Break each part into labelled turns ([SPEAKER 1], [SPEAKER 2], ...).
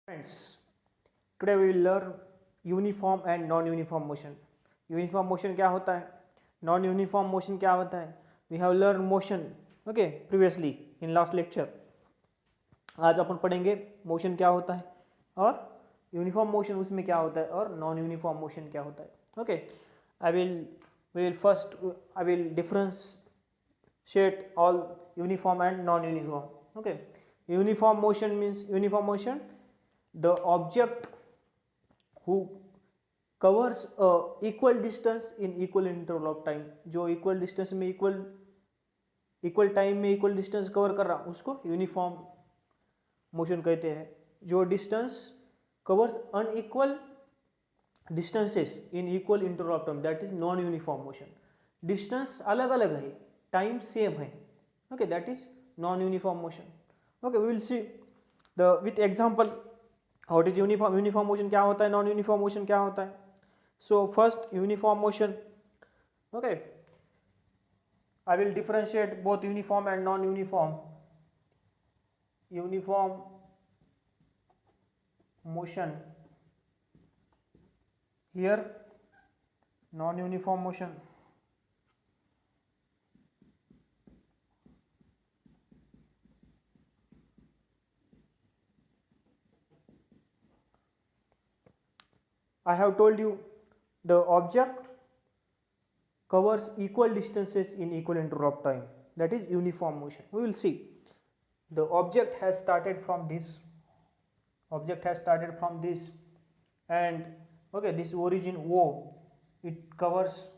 [SPEAKER 1] Friends, today we will learn uniform and non-uniform motion. Uniform motion क्या होता है, non-uniform motion क्या होता है. We have learned motion, okay, previously in last lecture. आज अपन पढ़ेंगे motion क्या होता है और uniform motion उसमें क्या होता है और non-uniform motion क्या होता है. Okay, I will differentiate all uniform and non-uniform. Okay, uniform motion the object who covers a equal distance in equal interval of time. जो equal distance में equal time में equal distance cover कर रहा उसको uniform motion कहते हैं. जो distance covers unequal distances in equal interval of time, that is non uniform motion. Distance अलग अलग है, time same है, okay, that is non uniform motion. Okay, we will see the with example what is uniform motion क्या होता है, non uniform motion क्या होता है. So first uniform motion, okay, I will differentiate both uniform and non uniform. Uniform motion here, non uniform motion. I have told you the object covers equal distances in equal interval of time, that is uniform motion. We will see the object has started from this, and okay, this origin O, it covers,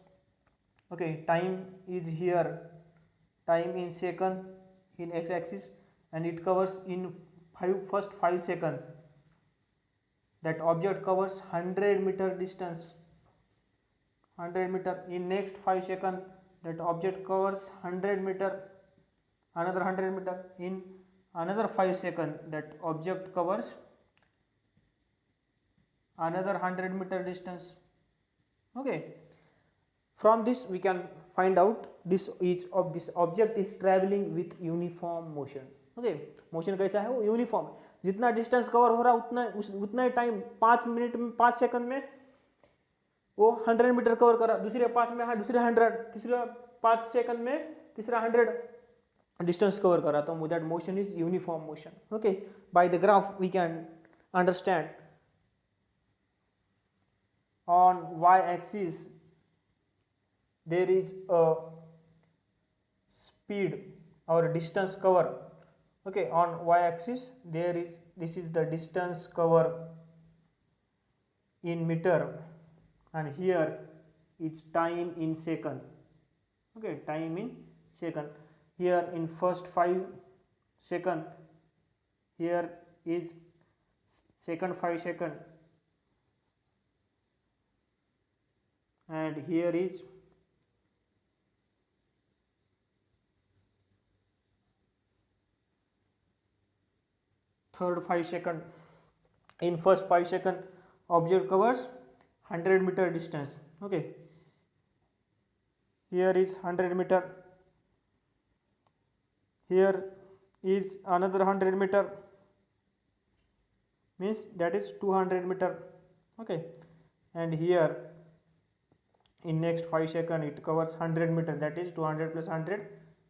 [SPEAKER 1] okay, time is here, time in second in x axis, and it covers in first 5 seconds. That object covers 100 meter distance, 100 meter. In next 5 seconds that object covers 100 meter, another 100 meter. In another 5 seconds that object covers another 100 meter distance. Okay, from this we can find out this object is traveling with uniform motion. Okay, motion कैसा है, वो uniform. जितना distance cover हो रहा उतना ही time, 5 minute में 5 second में वो 100 मीटर कवर कर रहा, दूसरे 5 में दूसरे 100, तीसरा 5 सेकंड में तीसरा 100 डिस्टेंस कवर कर रहा. तो that motion is uniform motion. Okay, by the graph we can understand. On y axis there is a speed or distance cover. Okay, on y axis this is the distance cover in meter, and here it's time in second. Okay, time in second. Here in first 5 second, here is second 5 second, and here is third 5 second. In first 5 second object covers 100 meter distance. Okay, here is 100 meter, here is another 100 meter, means that is 200 meter. Okay, and here in next 5 second it covers 100 meter, that is 200 plus 100,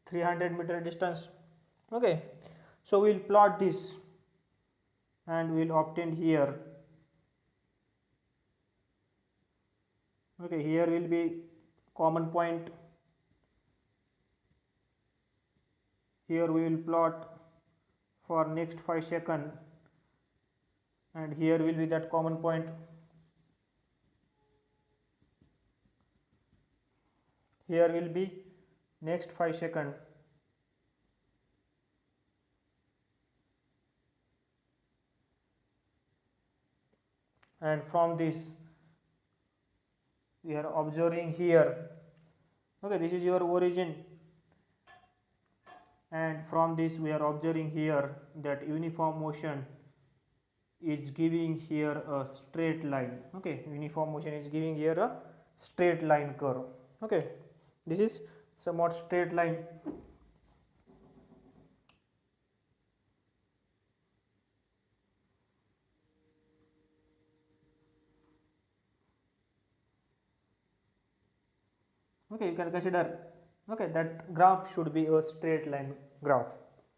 [SPEAKER 1] 300 meter distance. Okay, so we will plot this and we will obtain here. Okay, here will be common point, here we will plot for next 5 second, and here will be that common point. Here will be next 5 second, and from this we are observing here. Okay, this is your origin, and from this we are observing here that uniform motion is giving here a straight line. Okay, uniform motion is giving here a straight line curve. Okay, this is somewhat straight line. okay, you can consider, okay, that graph should be a straight line graph,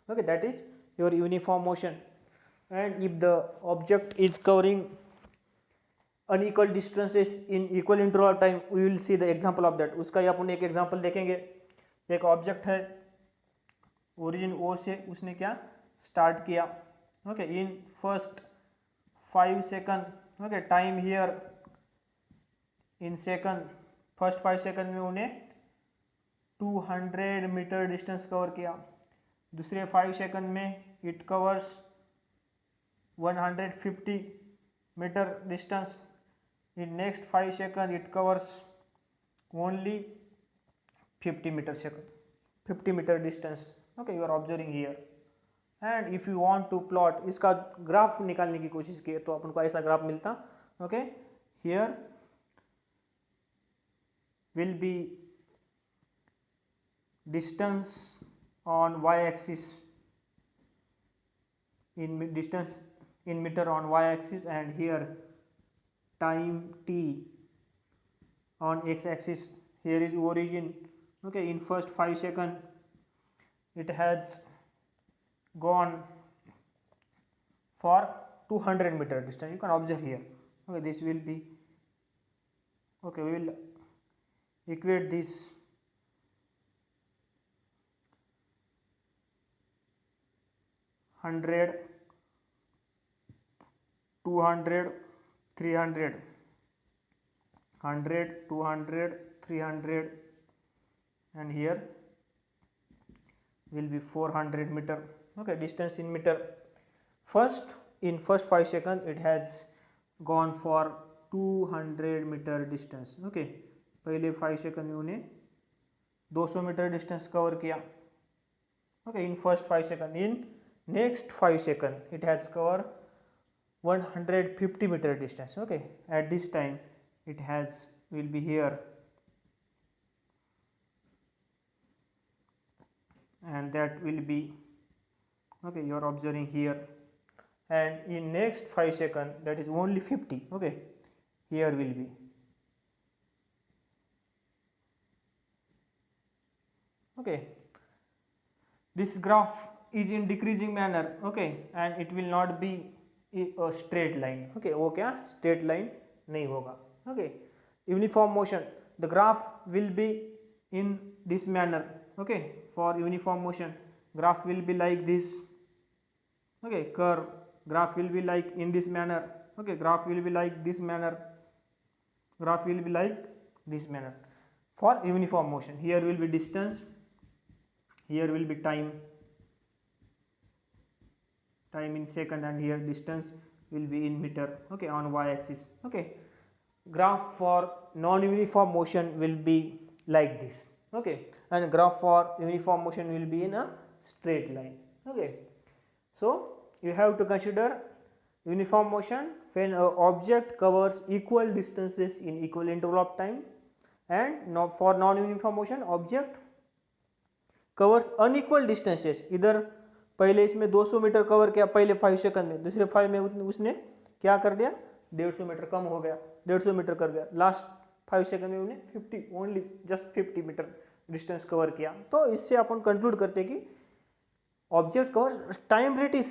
[SPEAKER 1] okay, that is your uniform motion. And if the object is covering unequal distances in equal interval of time, we will see the example of that. उसका ही अपन एक example देखेंगे. एक object है, origin O से उसने क्या start किया, okay, in first 5 second, okay, time here in second, first 5 second में उन्हें 200 मीटर डिस्टेंस कवर किया. दूसरे 5 सेकंड में it covers 150 metre distance. in next 5 seconds it covers only 50 meter distance, okay, you are observing here. and if you want to plot इसका graph निकालने की कोशिश किए तो अपन को ऐसा ग्राफ मिलता, okay, here will be distance on y axis in distance in meter on y axis, and here time t on x axis. here is origin, okay, in first 5 seconds it has gone for 200 meter distance, you can observe here, okay, this will be, okay, we will equate this 100 200 300 100 200 300, and here will be 400 meter, okay, distance in meter. First in first 5 seconds it has gone for 200 meter distance, okay, पहले 5 second में उन्हें 200 metre distance cover किया, okay, in first 5 seconds. in next 5 seconds it has covered 150 meter distance, okay, at this time it has will be here, and that will be, okay, you are observing here. and in next 5 seconds that is only 50, okay, here will be, okay, this graph is in decreasing manner, okay, and it will not be a straight line, okay, वो क्या straight line नहीं होगा, okay. uniform motion, the graph will be in this manner, okay, for uniform motion graph will be like this, okay, curve graph will be like in this manner, okay, graph will be like this manner, graph will be like this manner for uniform motion. here will be distance, here will be time in second, and here distance will be in meter, okay, on y axis, okay. graph for non-uniform motion will be like this, okay, and graph for uniform motion will be in a straight line, okay. so you have to consider uniform motion when an object covers equal distances in equal interval of time, and for non-uniform motion object covers unequal distances, either पहले इसमें 200 metre cover किया पहले 5 second में, दूसरे 5 में उसने क्या कर दिया 150 मीटर कम हो गया, 150 मीटर कर गया, लास्ट 5 सेकंड में उन्हें 50 only just 50 metre distance cover किया. तो इससे अपन कंक्लूड करते हैं कि object cover time rate is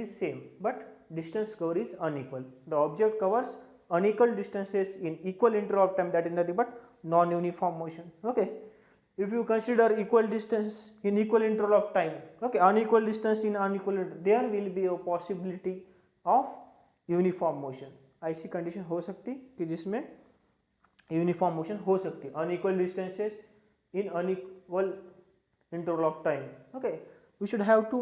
[SPEAKER 1] same but distance cover is unequal. The object covers unequal distances in equal interval of time, that is nothing but non-uniform motion, okay. if you consider equal distance in equal interval of time, okay, unequal distance in unequal, there will be a possibility of uniform motion. ऐसी condition हो सकती कि जिसमें uniform motion हो सकती है, unequal distances in unequal interval of time, okay. We should have to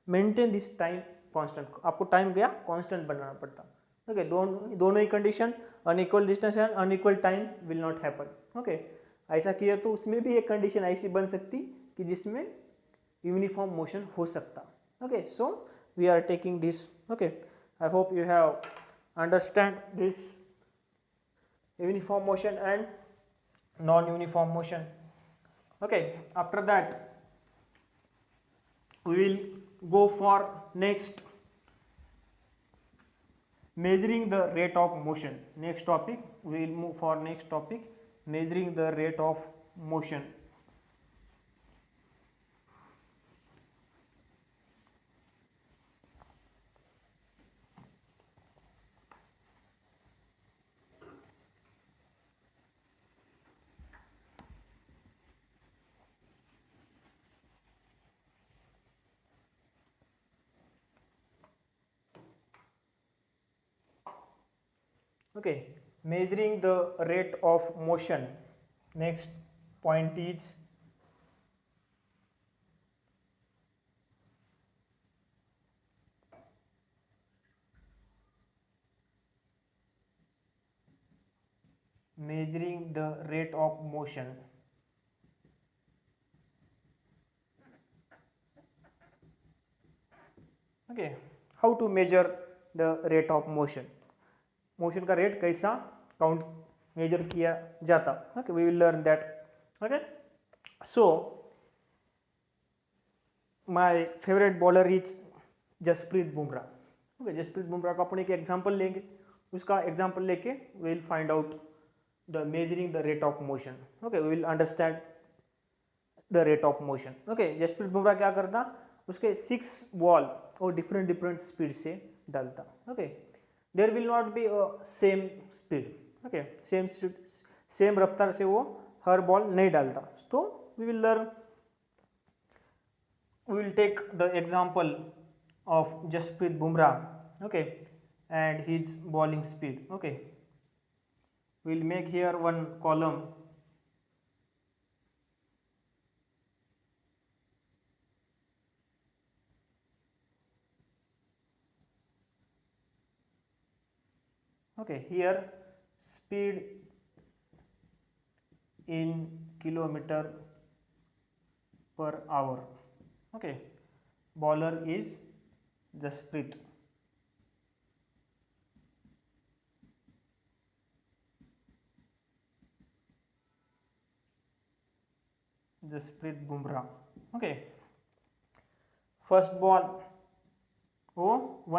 [SPEAKER 1] maintain this time constant. आपको time गया कांस्टेंट बनाना पड़ता, ओके. दोनों ही condition unequal distance and unequal time will not happen, okay. ऐसा किया तो उसमें भी एक कंडीशन ऐसी बन सकती कि जिसमें यूनिफॉर्म मोशन हो सकता, okay. So we are taking this, okay. I hope you have understand this uniform motion and non-uniform motion, okay. After that we will go for next measuring the rate of motion. Next topic we will move for next topic measuring the rate of motion. Okay, measuring the rate of motion. Next point is measuring the rate of motion. Okay, how to measure the rate of motion? Motion का rate कैसा count measure किया जाता. Okay, we will learn that. Okay, so my favourite bowler is Jasprit Bumrah. Okay, Jasprit Bumrah का अपन एक example लेंगे, उसका example लेके we will find out the measuring the rate of motion. Okay, we will understand the rate of motion. Okay, Jasprit Bumrah क्या करता, उसके 6 ball और डिफरेंट डिफरेंट स्पीड से डालता. Okay, there will not be same speed. Okay, same रफ्तार से वो हर बॉल नहीं डालता. तो we will learn, we will take the example of Jasprit Bumrah, okay, and his bowling speed. Okay, we will make here one column. Okay, here speed in kilometer per hour. Okay, bowler is Jasprit. Jasprit Bumrah. Okay, first ball वो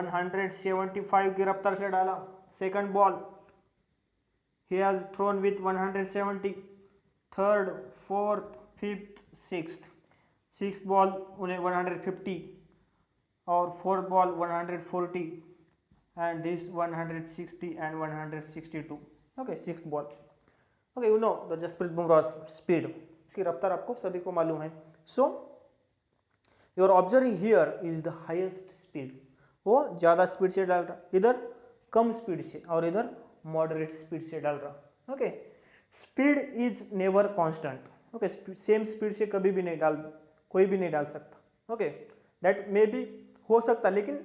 [SPEAKER 1] 175 की रफ्तार से डाला. Second ball he has thrown with 170. Third, fourth, fifth, sixth. Six ball उन्हें 150 और fourth ball 140 and this 160 and 162. Okay, six ball. Okay, you know the Jasprit Bumrah speed, उसकी रफ्तार आपको सभी को मालूम है. So your observing here is the highest speed. वो ज़्यादा स्पीड से डाल रहा, इधर कम स्पीड से और इधर मॉडरेट स्पीड से डाल रहा. Okay, speed is never constant. Okay, same speed से कभी भी नहीं डाल, कोई भी नहीं डाल सकता. ओके, दैट मे बी हो सकता, लेकिन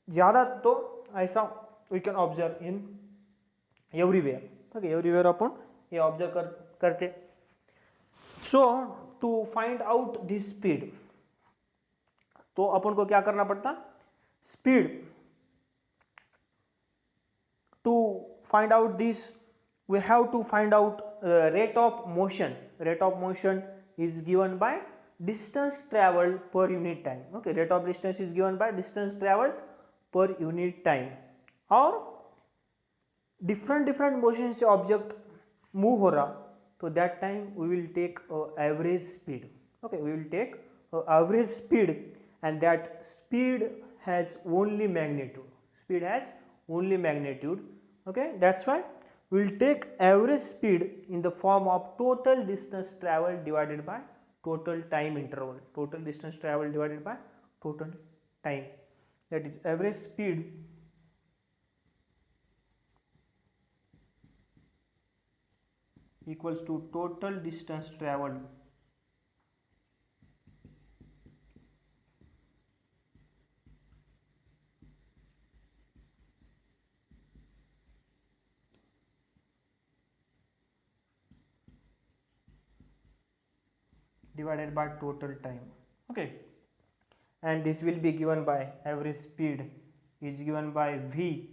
[SPEAKER 1] ज़्यादा तो ऐसा we can observe in everywhere. Okay, everywhere अपन ये ऑब्जर्व करते. So to find out this speed, तो अपन को क्या करना पड़ता, speed to find out this we have to find out rate of motion. Rate of motion is given by distance traveled per unit time. Okay, rate of distance is given by distance traveled per unit time. और different motion से object move हो रहा, तो that time we will take average speed. Okay, we will take average speed and that speed has only magnitude. Speed has only magnitude. Okay, that's why we will take average speed in the form of total distance traveled divided by total time interval. Total distance traveled divided by total time, that is average speed equals to total distance traveled divided by total time. Okay, and this will be given by average speed is given by v,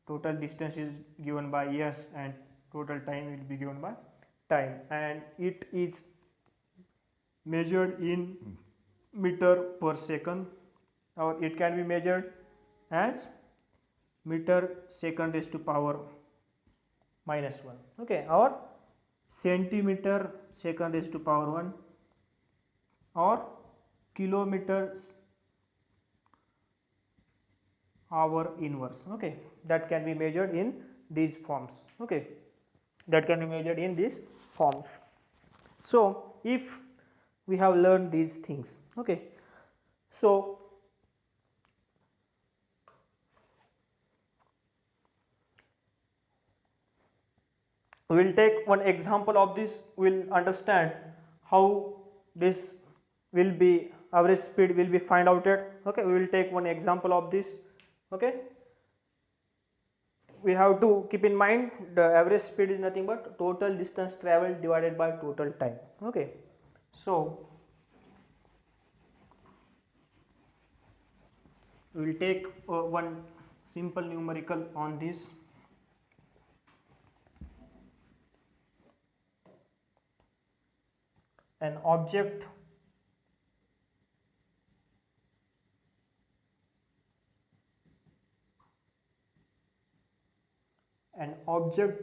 [SPEAKER 1] total distance is given by s, and total time will be given by time, and it is measured in meter per second, or it can be measured as meter second raised to power -1. Okay, or centimeter second raised to power 1 or kilometers hour inverse. Okay, that can be measured in these forms. Okay, that can be measured in these forms. So if we have learned these things, okay, so we will take one example of this. We will understand how this will be, average speed will be find out at. Okay, we will take one example of this. Okay, we have to keep in mind the average speed is nothing but total distance traveled divided by total time. Okay, so we will take one simple numerical on this. An object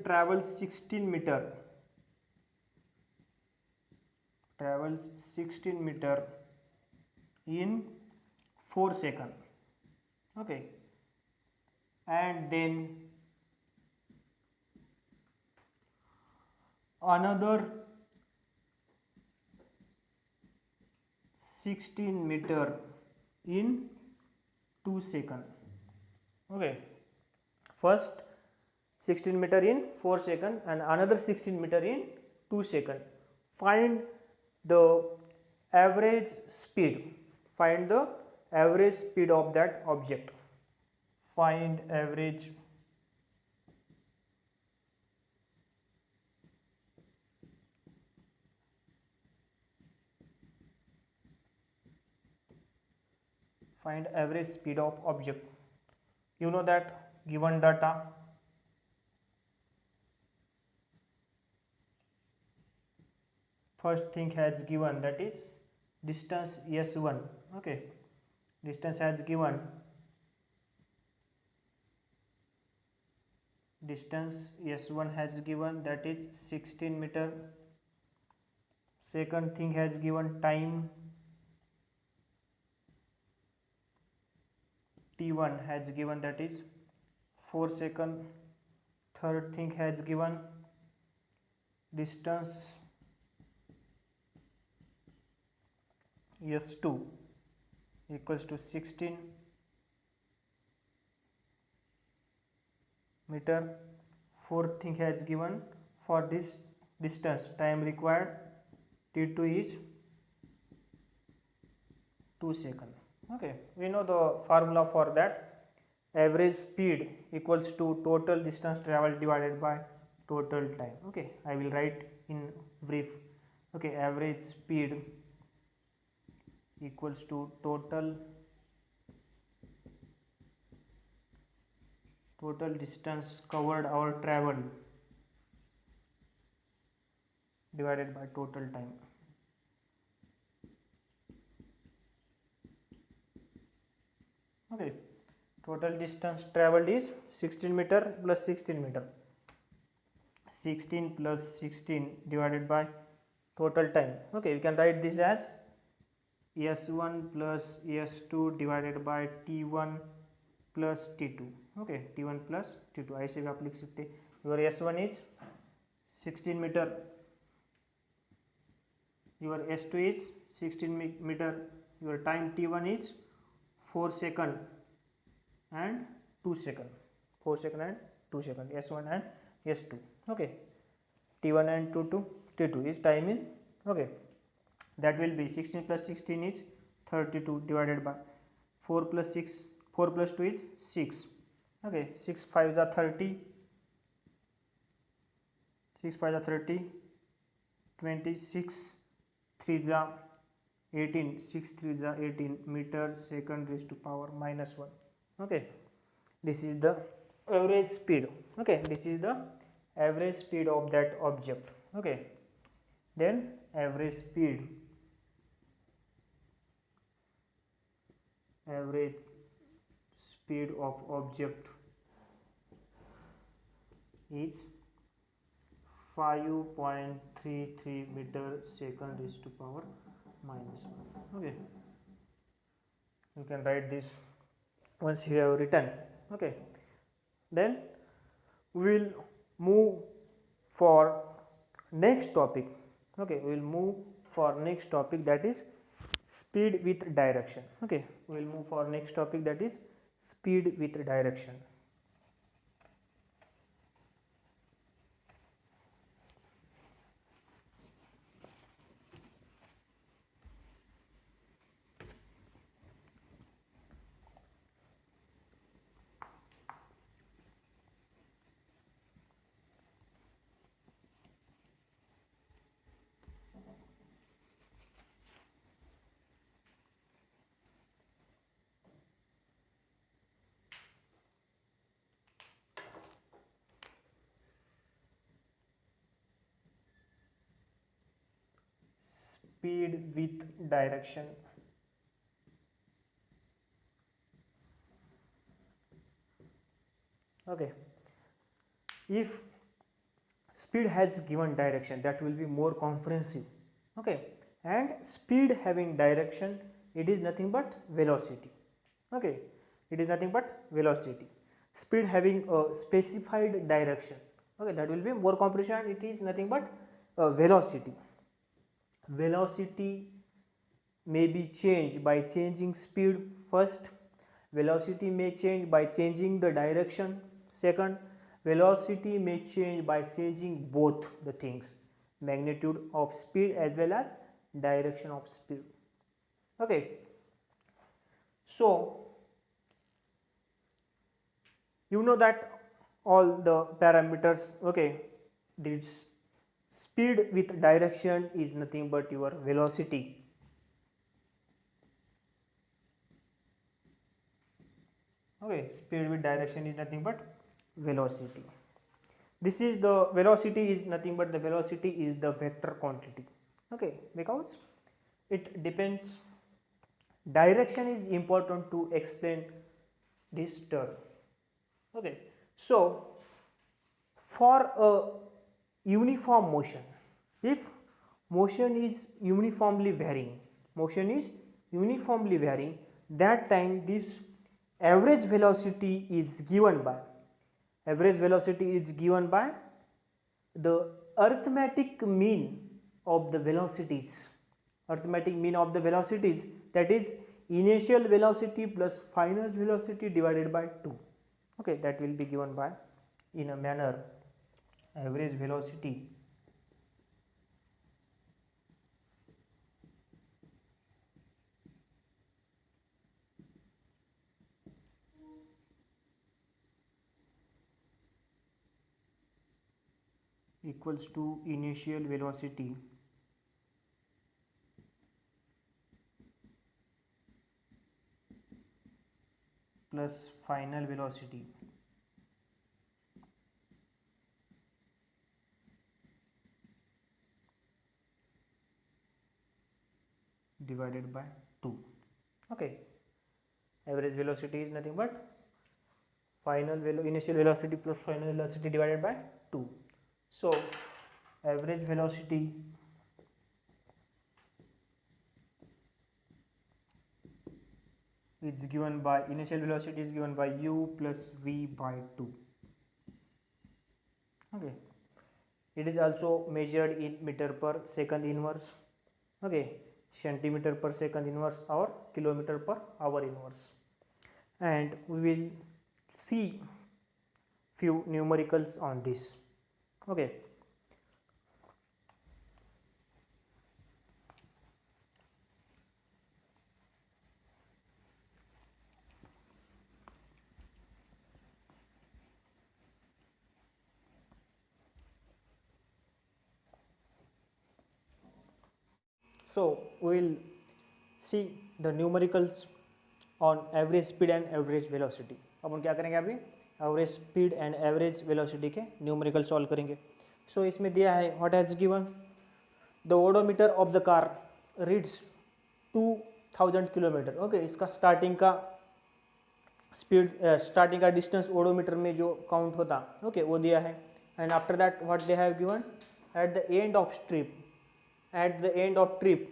[SPEAKER 1] travels 16 meter in 4 seconds. Okay, and then another 16 meter in 2 seconds. Okay, first 16 meter in 4 seconds and another 16 meter in 2 seconds. Find the average speed. Find the average speed of that object. Find average speed of object. You know that given data, first thing has given, that is distance s1. Okay, distance has given, distance s1 has given, that is 16 meter. Second thing has given time t1 has given, that is 4 seconds. Third thing has given distance s2 equals to 16 meter. Fourth thing has given, for this distance time required t2 is 2 seconds. Okay, we know the formula for that. Average speed equals to total distance traveled divided by total time. Okay, I will write in brief. Okay, average speed equals to total distance covered or traveled divided by total time. Okay, total distance traveled is 16 meter plus 16 meter. 16 plus 16 divided by total time. Okay, we can write this as s1 plus s2 divided by t1 plus t2. Okay, t1 plus t2 ऐसे भी आप लिख सकते हैं. Your s1 is 16 meter, your s2 is 16 meter, your time t1 is 4 second and 2 second. 4 second and 2 second, s1 and s2. Okay, t1 and t2 is time in. Okay, that will be 16 plus 16 is 32 divided by 4 plus 6, 4 plus 2 is 6. Okay, 6 5s are 30, 6 5s are 30, 26 3s are 18, 6 3s are 18 meter second raised to power minus 1. Okay, this is the average speed. Okay, this is the average speed of that object. Okay, then average speed of object is 5.33 meter second raised to power minus 1. Okay, you can write this once you have written. Okay, then we will move for next topic. Okay, we will move for next topic, that is speed with direction. Okay, we will move for next topic, that is speed with direction. Speed with direction. Okay, if speed has given direction, that will be more comprehensive. Okay, and speed having direction, it is nothing but velocity. Okay, it is nothing but velocity. Speed having a specified direction, okay, that will be more comprehensive. It is nothing but velocity. Velocity may be changed by changing speed first. Velocity may change by changing the direction second. Velocity may change by changing both the things, magnitude of speed as well as direction of speed. Okay, so you know that all the parameters. Okay, this speed with direction is nothing but your velocity. Okay, speed with direction is nothing but velocity. This is the velocity is nothing but the velocity is the vector quantity. Okay, because it depends. Direction is important to explain this term. Okay, so for a uniform motion, if motion is uniformly varying, that time this average velocity is given by the arithmetic mean of the velocities. That is initial velocity plus final velocity divided by 2. Okay, that will be given by in a manner average velocity equals to initial velocity plus final velocity divided by 2. Okay, average velocity is nothing but initial velocity plus final velocity divided by 2. So average velocity is given by initial velocity is given by u plus v by 2. Okay, it is also measured in meter per second inverse. Okay, centimeter per second inverse or kilometer per hour inverse, and we will see few numericals on this. Okay, so we will see the numericals on average speed and average velocity. अपन क्या करेंगे अभी average speed and average velocity के numerical solve करेंगे. सो इसमें दिया है what has given the odometer of the car reads 2000 kilometre. Okay, इसका starting का स्पीड स्टार्टिंग का डिस्टेंस ओडोमीटर में जो काउंट होता, ओके, वो दिया है. And after that what they have given at the end of trip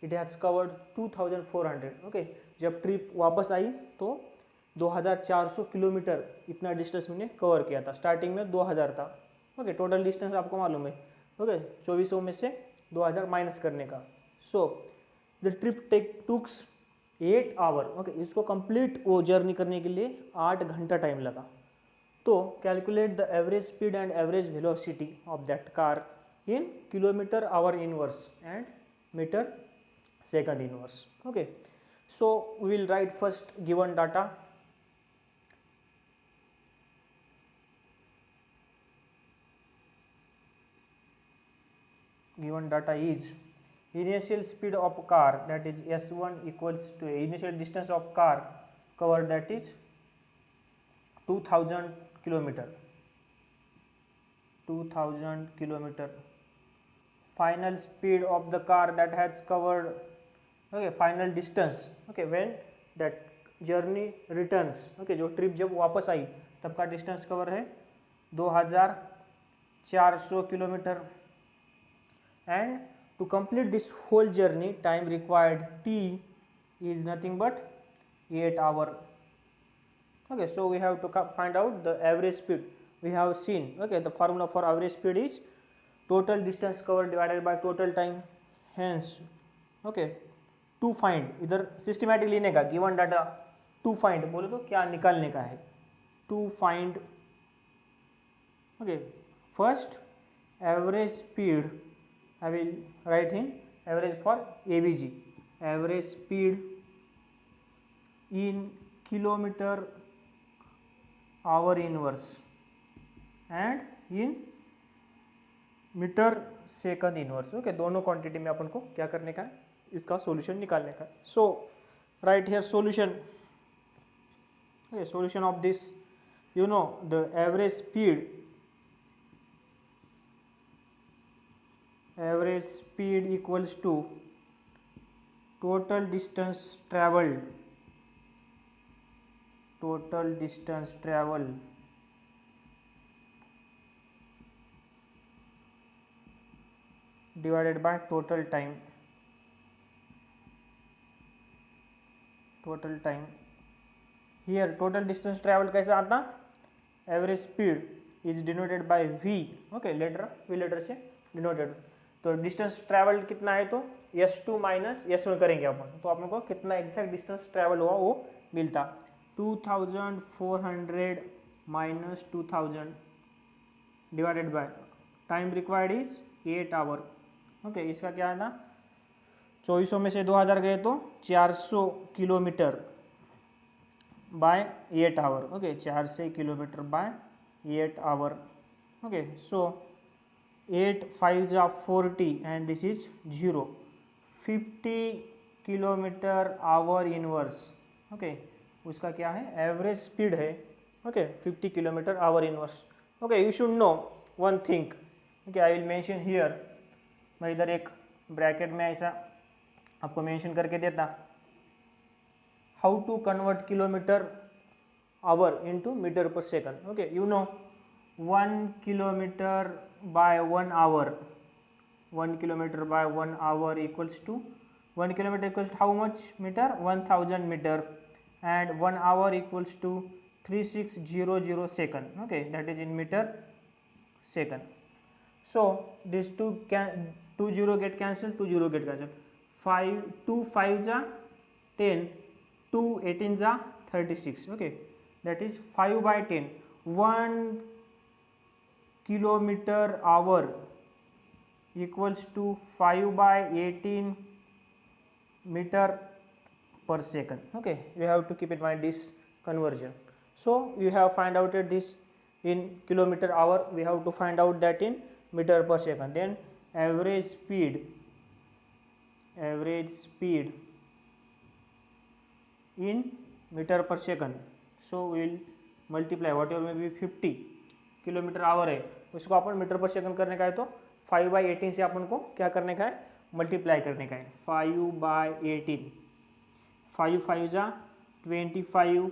[SPEAKER 1] it has covered 2400. Okay, जब ट्रिप वापस आई तो 2400 किलोमीटर इतना डिस्टेंस मैंने कवर किया था. स्टार्टिंग में 2000 था. ओके, टोटल डिस्टेंस आपको मालूम है. ओके, 2400 में से 2000 माइनस करने का. So the trip took 8 hour. Okay, इसको कंप्लीट वो जर्नी करने के लिए 8 घंटा टाइम लगा. तो calculate the average speed and average velocity of that car in kilometer hour inverse and meter second inverse. Okay, so we will write first given data. Given data is initial speed of car, that is s1 equals to initial distance of car covered, that is 2000 kilometer. Final speed of the car that has covered, okay, final distance, okay, when that journey returns, okay, जो trip जब वापस आई तब का distance cover है 2400 kilometre. And to complete this whole journey time required t is nothing but 8 hour. Okay, so we have to find out the average speed. We have seen, okay, the formula for average speed is total distance covered divided by total time. Hence, okay, to find, इधर systematic लेने का, given data to find बोले तो क्या निकालने का है. To find, okay, first average speed I will write in average for AVG. Average speed in kilometre hour inverse and in metre second inverse. Okay, दोनों क्वांटिटी में अपन को क्या करने का है, इसका सॉल्यूशन निकालने का है. So right here solution. Okay, solution of this, you know the average speed equals to total distance travelled divided by total time. Here total distance traveled कैसा आता, average speed is denoted by v. okay, v letter से denoted. तो distance travelled कितना है तो s2 minus s1 करेंगे अपन, तो अपन को कितना एग्जैक्ट डिस्टेंस ट्रैवल हुआ वो मिलता. 2400 minus 2000 divided by time required is 8 hour. Okay, इसका क्या है ना, 2400 में से 2000 गए तो 400 kilometre by 8 hour. Okay, 400 kilometre by 8 hour. Okay, so 8 5 40 and this is 0. 50 kilometre hour inverse. Okay, उसका क्या है, एवरेज स्पीड है. Okay, 50 kilometre hour inverse. Okay, you should know one thing. Okay, I will mention here. मैं इधर एक bracket में ऐसा आपको मेंशन करके देता, how to convert kilometre hour into metre per second. Okay, you know 1 kilometre by 1 hour, 1 kilometre by 1 hour equals to 1 kilometre equals to how much metre, 1000 metre, and 1 hour equals to 3600 second. Okay, that is in meter second. So these two 0 get cancelled, 2 0 get cancelled. 2 5 ja 10, 2 18 ja 36. Okay, that is 5 by 10. 1 kilometer hour equals to 5 by 18 meter per second. Okay, you have to keep in mind this conversion. So you have find out this in kilometer hour, we have to find out that in meter per second. Then average speed in meter per second. So we will multiply whatever may be 50 kilometre our है उसको अपन metre per second करने का है तो 5 by 18 से अपन को क्या करने का है, मल्टीप्लाई करने का है. 5 by 18, 5 5 जा 25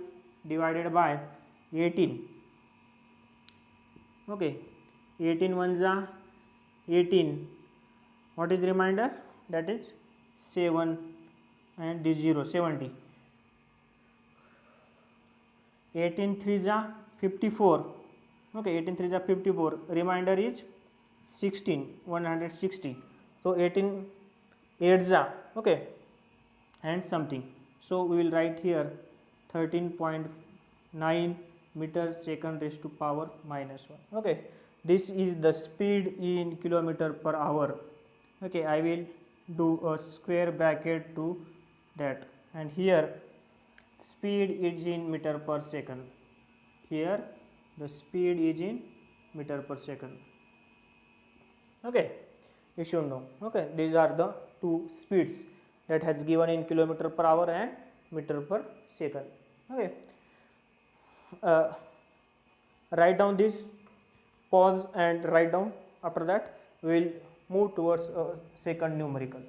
[SPEAKER 1] डिवाइडेड बाय 18. ओके, 18 1 जा 18. What is the remainder? That is 7 and this 0, 70. 18 3s are 54. Okay, 18 3s are 54. Remainder is 16, 160. So 18 8s are, okay, and something. So we will write here 13.9 meter second raised to power minus 1. Okay, this is the speed in kilometer per hour. Okay, I will do a square bracket to that, and here speed is in meter per second. Here the speed is in meter per second. Okay, you should know. Okay, these are the two speeds that has given in kilometer per hour and meter per second. Okay, write down this, pause and write down. After that we will move towards a second numerical.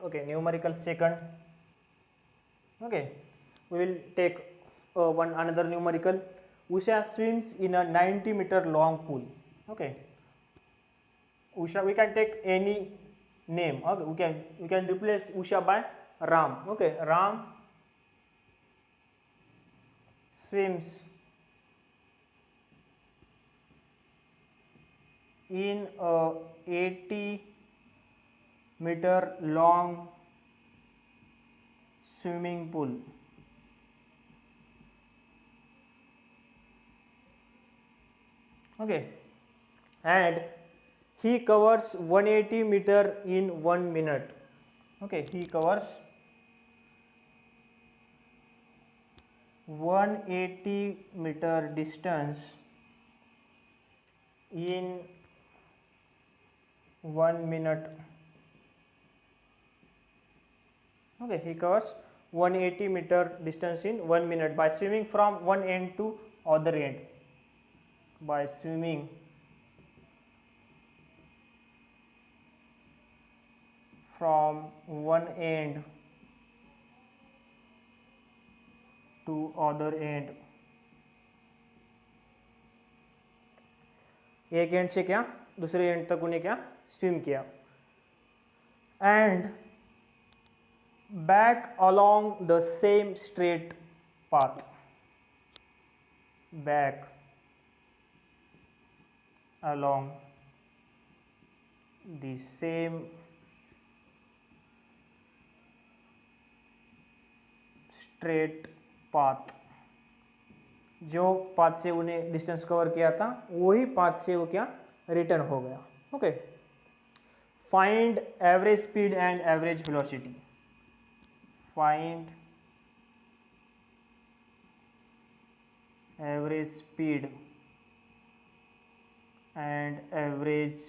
[SPEAKER 1] Okay, numerical second. Okay, we will take one another numerical. Usha swims in a 90-meter long pool. Okay, Usha, we can take any name. Okay, we can replace Usha by Ram. Okay, Ram swims in a 80-meter long swimming pool. Okay, and he covers 180 meter in 1 minute. Okay, he covers 180 meter distance in 1 minute. Okay, he covers 180 meter distance in 1 minute by swimming from one end to other end. By swimming from one end to other end. एक and से क्या दूसरे and तक उन्हें क्या swim किया, and back along the same straight path. Back along the same straight path. जो path से उन्हें डिस्टेंस कवर किया था वही पाथ से वो क्या रिटर्न हो गया. Okay, find average speed and average velocity. Find average speed and average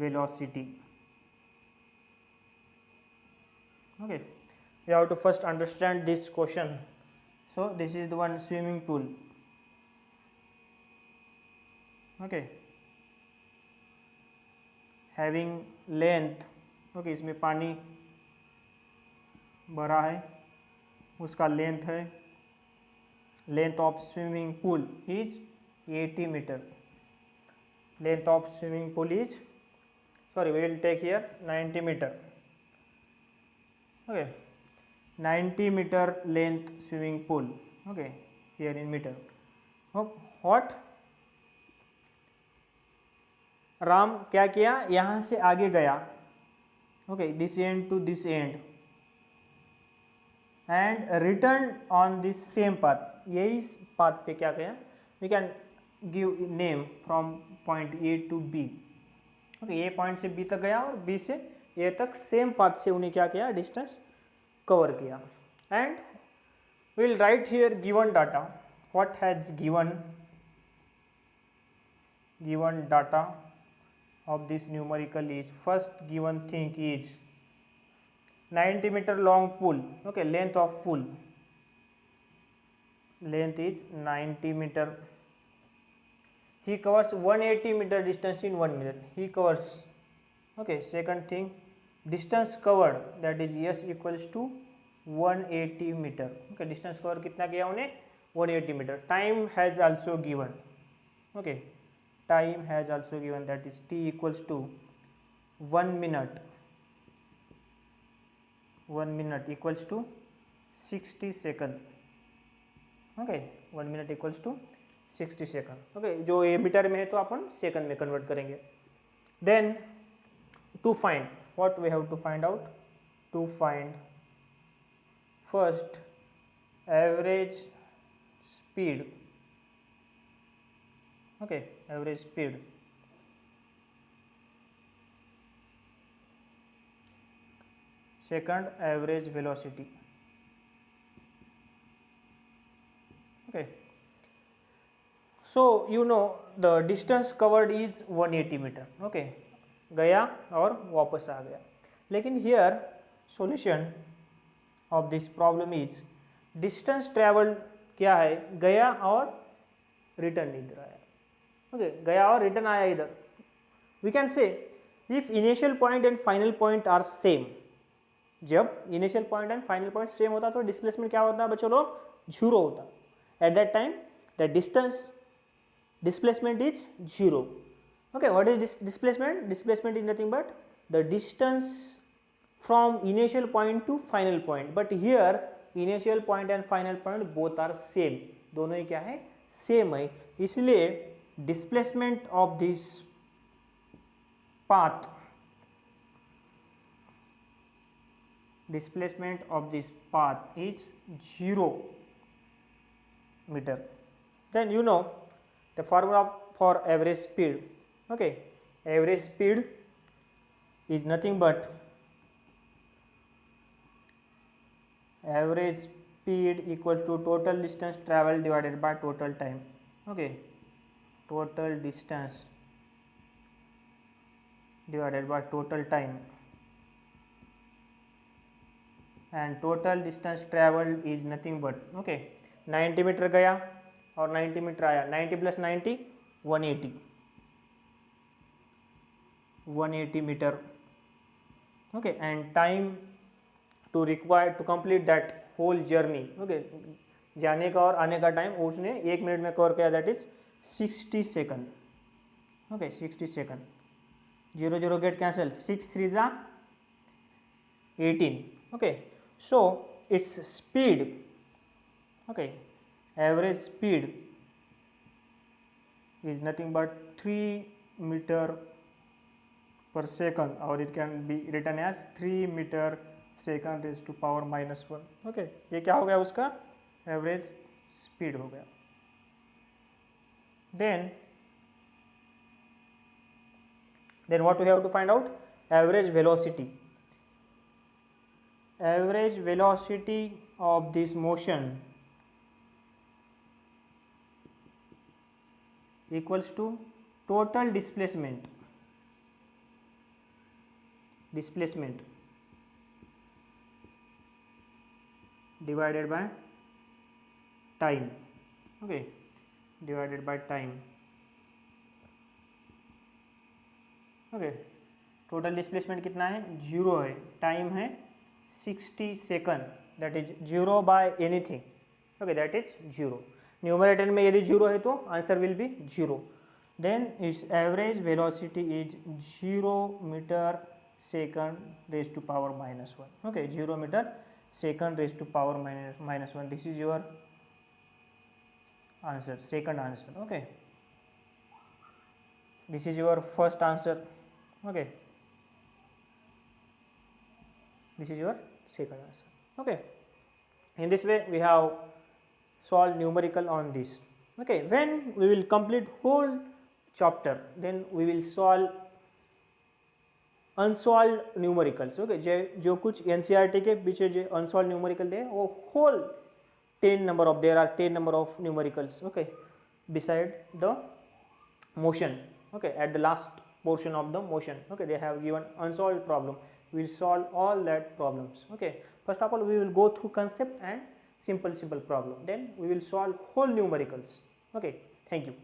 [SPEAKER 1] velocity. Okay, you have to first understand this question. So this is the one swimming pool. Okay, having length. Okay, इसमें पानी भरा है, उसका length है, length of swimming pool is 80 metre. Length of swimming pool is, sorry, we will take here 90 meter. Okay, 90 meter length swimming pool. Okay, here in meter. What? Ram क्या किया, यहाँ से आगे गया. Okay, this end to this end and return on this same path. यही path पे क्या गया, we can give name from point A to B. Okay, A point से B तक गया और B से A तक सेम पाथ से उन्हें क्या किया, डिस्टेंस कवर किया. And We will write here given data. What has given data of this numerical is, first given thing is 90-meter long pool. Okay, length of pool, length is 90 meter. He covers 180 meter distance in 1 minute. He covers. Okay, second thing, distance covered, that is S equals to 180 meter. Okay, distance cover कितना किया उन्हें, 180 meter. Time has also given. Okay, time has also given, that is T equals to 1 minute. 1 minute equals to 60 second. Okay, 1 minute equals to 60 second. Okay, जो ये metre में है तो अपन second में convert करेंगे. Then to find, what we have to find out? To find first average speed. Okay, average speed. Second, average velocity. Okay, so you know the distance covered is 180 meter. Okay, गया और वापस आ गया. लेकिन here solution of this problem is distance traveled क्या है, गया और return इधर आया. Okay, गया और रिटर्न आया इधर. We can say if initial point and final point are same, जब initial point and final point same होता तो डिस्प्लेसमेंट क्या होता बच्चों लोग, जीरो होता. At that time the distance displacement is 0. Okay, what is displacement? Displacement is nothing but the distance from initial point to final point. But here initial point and final point both are same. दोनों ही क्या है, same है. इसलिए displacement of this path, displacement of this path is 0 meter. Then you know the formula for average speed. Okay, average speed is nothing but average speed equals to total distance traveled divided by total time. Okay, total distance divided by total time, and total distance traveled is nothing but, okay, 90 metre गया और 90 metre आया. 90 plus 90 180, 180 metre. Okay, and time to require to complete that whole journey. Okay, जाने का और आने का time उसने 1 minute में कवर किया, that is 60 second. Okay, 60 second. 0 0 get cancel, 6 3 जा 18. Okay, so its speed, okay, average speed is nothing but 3 meter per second, or it can be written as 3 meter second raised to power minus 1. okay, ये क्या हो गया, उसका average speed हो गया. then what we have to find out? Average velocity. Average velocity of this motion equals to total displacement divided by time. Okay, divided by time. Okay, total displacement कितना है, 0 है. टाइम है 60 second, that is 0 by anything. Okay, that is 0. Numerator में यदि 0 है तो answer will be 0. Then its average velocity is 0 metre second raise to power minus 1. Okay, 0 metre second raise to power minus 1. This is your answer, second answer. Okay, this is your first answer. Okay, this is your second answer. Okay, in this way we have solved numerical on this. Okay, when we will complete whole chapter, then we will solve unsolved numericals. Okay, जो कुछ NCERT के पीछे जो unsolved numerical है वो whole there are 10 number of numericals, okay, beside the motion, okay, at the last portion of the motion, okay, they have given unsolved problem. We will solve all that problems, okay. First of all, we will go through concept and simple problem, then we will solve whole numericals, okay. Thank you.